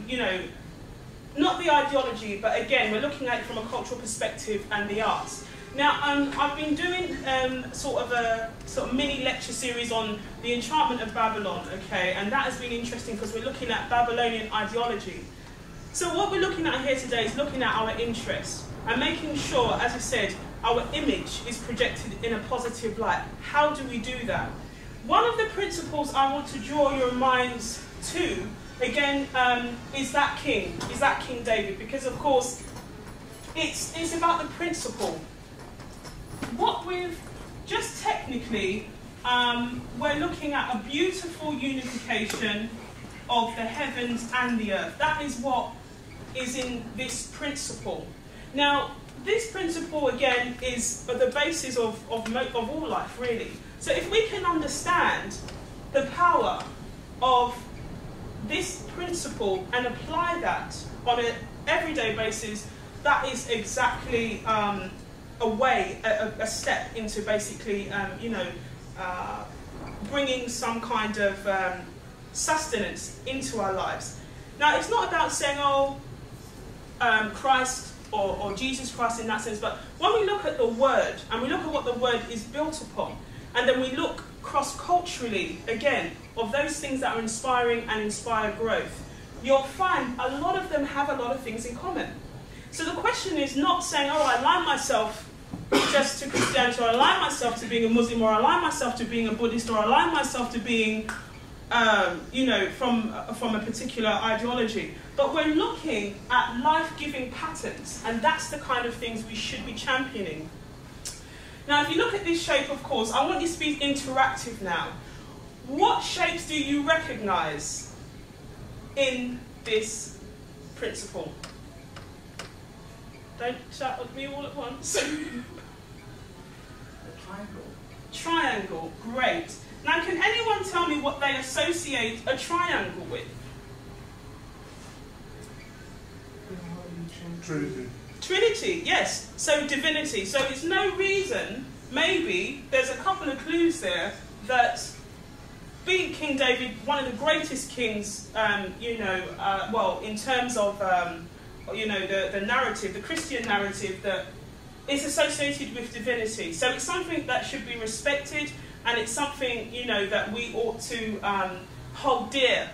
you know, not the ideology, but again, we're looking at it from a cultural perspective and the arts. Now, I've been doing sort of mini lecture series on the enchantment of Babylon, okay, and that has been interesting because we're looking at Babylonian ideology. So what we're looking at here today is looking at our interests and making sure, as I said, our image is projected in a positive light. How do we do that? One of the principles I want to draw your minds to, again, is that King David, because of course, it's about the principle. What we've just technically, we're looking at a beautiful unification of the heavens and the earth. That is what is in this principle. Now, this principle, again, is the basis of all life, really. So if we can understand the power of this principle and apply that on an everyday basis, that is exactly a step into basically, you know, bringing some kind of sustenance into our lives. Now, it's not about saying, oh, Christ or Jesus Christ in that sense, but when we look at the word and we look at what the word is built upon, and then we look cross-culturally, again, of those things that are inspiring and inspire growth, you'll find a lot of them have a lot of things in common. So the question is not saying, oh, I align myself just to Christianity, or I align myself to being a Muslim, or I align myself to being a Buddhist, or I align myself to being, you know, from a particular ideology. But we're looking at life-giving patterns, and that's the kind of things we should be championing. Now, if you look at this shape, of course, I want you to be interactive now. What shapes do you recognise in this principle? Don't shout at me all at once. A triangle. Triangle, great. Now, can anyone tell me what they associate a triangle with? Trinity. Trinity, yes. So divinity. So it's no reason, maybe, there's a couple of clues there that being King David, one of the greatest kings, you know, well, in terms of, you know, the narrative, the Christian narrative, that is associated with divinity. So it's something that should be respected, and it's something, you know, that we ought to hold dear